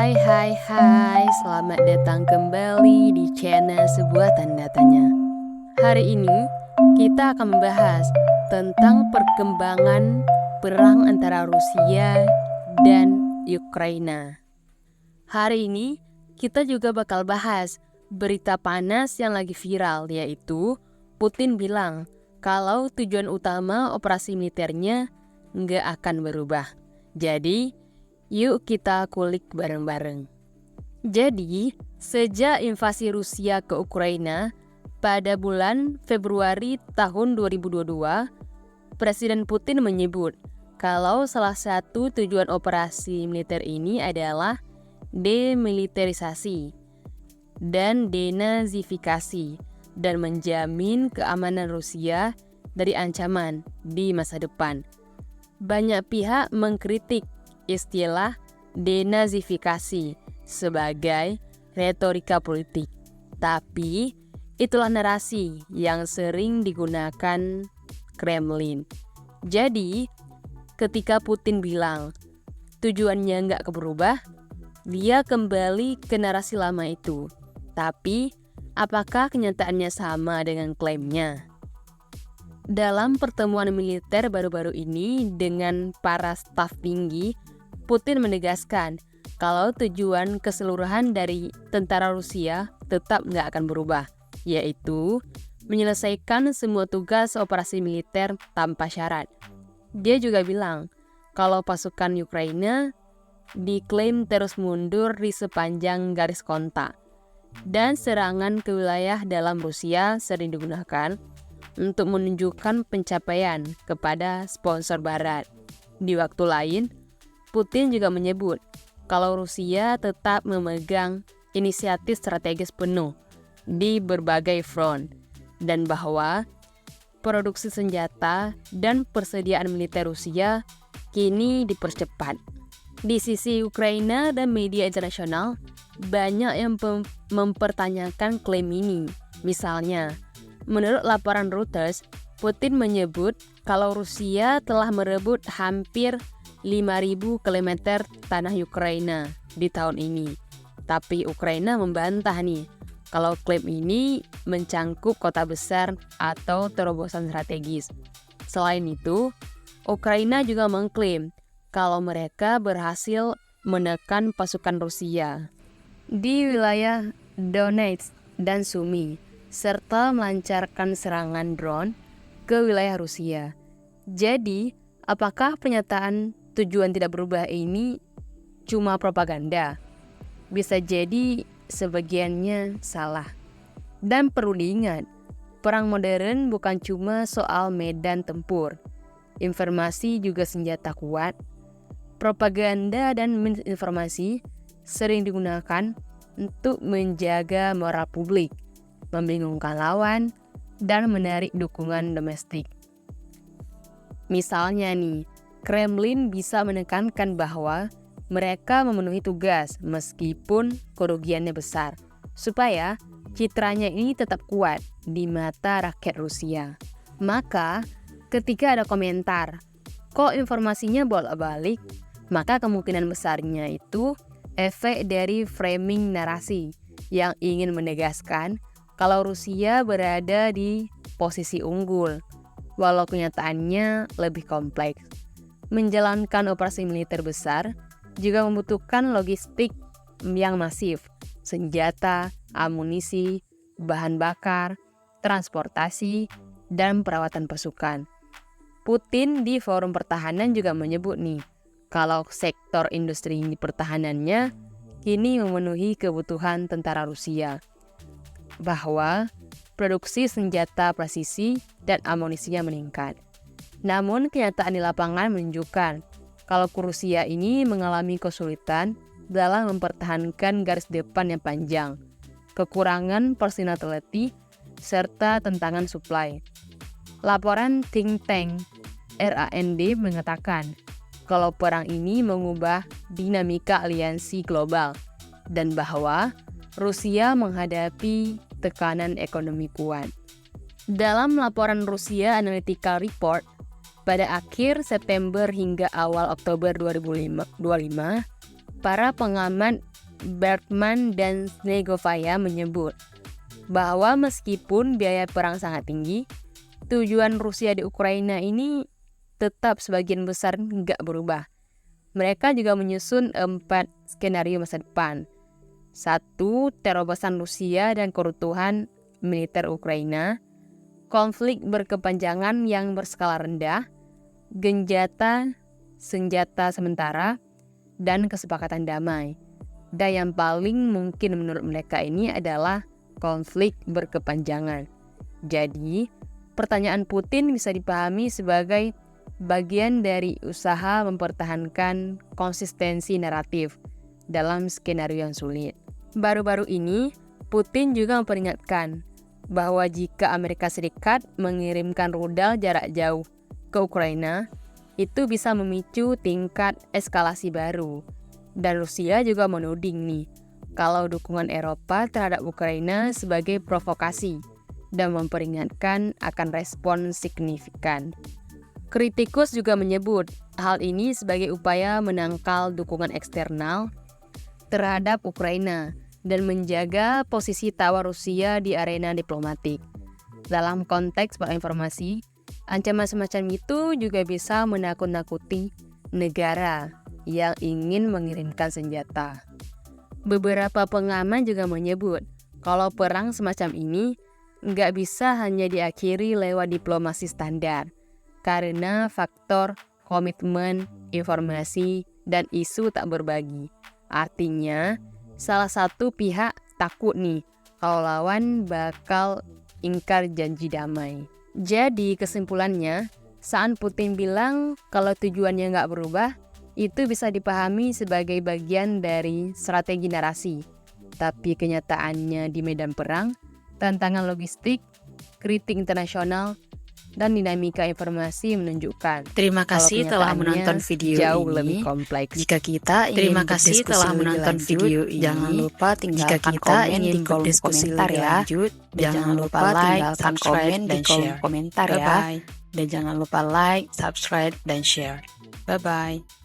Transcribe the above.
Hai, selamat datang kembali di channel Sebuah Tanda Tanya. Hari ini kita akan membahas tentang perkembangan perang antara Rusia dan Ukraina. Hari ini kita juga bakal bahas berita panas yang lagi viral, yaitu Putin bilang kalau tujuan utama operasi militernya nggak akan berubah. Jadi, yuk kita kulik bareng-bareng. Jadi, sejak invasi Rusia ke Ukraina pada bulan Februari tahun 2022, Presiden Putin menyebut kalau salah satu tujuan operasi militer ini adalah demilitarisasi dan denazifikasi dan menjamin keamanan Rusia dari ancaman di masa depan. Banyak pihak mengkritik istilah denazifikasi sebagai retorika politik. Tapi itulah narasi yang sering digunakan Kremlin. Jadi ketika Putin bilang tujuannya nggak berubah, dia kembali ke narasi lama itu. Tapi apakah kenyataannya sama dengan klaimnya? Dalam pertemuan militer baru-baru ini dengan para staf tinggi, Putin menegaskan kalau tujuan keseluruhan dari tentara Rusia tetap nggak akan berubah, yaitu menyelesaikan semua tugas operasi militer tanpa syarat. Dia juga bilang kalau pasukan Ukraina diklaim terus mundur di sepanjang garis kontak, dan serangan ke wilayah dalam Rusia sering digunakan untuk menunjukkan pencapaian kepada sponsor barat. Di waktu lain, Putin juga menyebut kalau Rusia tetap memegang inisiatif strategis penuh di berbagai front dan bahwa produksi senjata dan persediaan militer Rusia kini dipercepat. Di sisi Ukraina dan media internasional, banyak yang mempertanyakan klaim ini. Misalnya, menurut laporan Reuters, Putin menyebut kalau Rusia telah merebut hampir 5.000 km tanah Ukraina di tahun ini. Tapi Ukraina membantah nih kalau klaim ini mencangkup kota besar atau terobosan strategis. Selain itu, Ukraina juga mengklaim kalau mereka berhasil menekan pasukan Rusia di wilayah Donetsk dan Sumy, serta melancarkan serangan drone ke wilayah Rusia. Jadi, apakah pernyataan tujuan tidak berubah ini cuma propaganda? Bisa jadi sebagiannya salah. Dan perlu diingat, perang modern bukan cuma soal medan tempur. Informasi juga senjata kuat. Propaganda dan misinformasi sering digunakan untuk menjaga moral publik, membingungkan lawan, dan menarik dukungan domestik. Misalnya nih, Kremlin bisa menekankan bahwa mereka memenuhi tugas meskipun kerugiannya besar, supaya citranya ini tetap kuat di mata rakyat Rusia. Maka, ketika ada komentar, kok informasinya bolak-balik, maka kemungkinan besarnya itu efek dari framing narasi yang ingin menegaskan kalau Rusia berada di posisi unggul, walau kenyataannya lebih kompleks. Menjalankan operasi militer besar juga membutuhkan logistik yang masif, senjata, amunisi, bahan bakar, transportasi, dan perawatan pasukan. Putin di forum pertahanan juga menyebut nih, kalau sektor industri pertahanannya kini memenuhi kebutuhan tentara Rusia, bahwa produksi senjata presisi dan amunisinya meningkat. Namun kenyataan di lapangan menunjukkan kalau Rusia ini mengalami kesulitan dalam mempertahankan garis depan yang panjang, kekurangan personal teliti, serta tantangan suplai. Laporan think tank RAND mengatakan kalau perang ini mengubah dinamika aliansi global dan bahwa Rusia menghadapi tekanan ekonomi kuat. Dalam laporan Rusia Analytical Report pada akhir September hingga awal Oktober 2025, para pengamat Bergman dan Snegovaya menyebut bahwa meskipun biaya perang sangat tinggi, tujuan Rusia di Ukraina ini tetap sebagian besar nggak berubah. Mereka juga menyusun 4 skenario masa depan. 1. Terobosan Rusia dan keruntuhan militer Ukraina, konflik berkepanjangan yang berskala rendah, genjatan senjata sementara, dan kesepakatan damai. Dan yang paling mungkin menurut mereka ini adalah konflik berkepanjangan. Jadi, pertanyaan Putin bisa dipahami sebagai bagian dari usaha mempertahankan konsistensi naratif dalam skenario yang sulit. Baru-baru ini, Putin juga memperingatkan bahwa jika Amerika Serikat mengirimkan rudal jarak jauh ke Ukraina, itu bisa memicu tingkat eskalasi baru. Dan Rusia juga menuding nih, kalau dukungan Eropa terhadap Ukraina sebagai provokasi dan memperingatkan akan respon signifikan. Kritikus juga menyebut hal ini sebagai upaya menangkal dukungan eksternal terhadap Ukraina dan menjaga posisi tawar Rusia di arena diplomatik. Dalam konteks informasi, ancaman semacam itu juga bisa menakut-nakuti negara yang ingin mengirimkan senjata. Beberapa pengamat juga menyebut kalau perang semacam ini nggak bisa hanya diakhiri lewat diplomasi standar, karena faktor komitmen, informasi, dan isu tak berbagi. Artinya, salah satu pihak takut nih kalau lawan bakal ingkar janji damai. Jadi kesimpulannya, saat Putin bilang kalau tujuannya nggak berubah, itu bisa dipahami sebagai bagian dari strategi narasi. Tapi kenyataannya di medan perang, tantangan logistik, kritik internasional, dan dinamika informasi menunjukkan Terima kasih telah menonton video jauh ini. lebih kompleks. Jika kita ingin Terima kasih berdiskusi telah lebih menonton lanjut, video ini. jangan lupa tinggalkan Jika kita komen ingin di kolom berdiskusi komentar lebih ya. lanjut, Dan jangan lupa tinggalkan komen di kolom komentar ya. Dan jangan lupa like, subscribe, dan share. Bye-bye.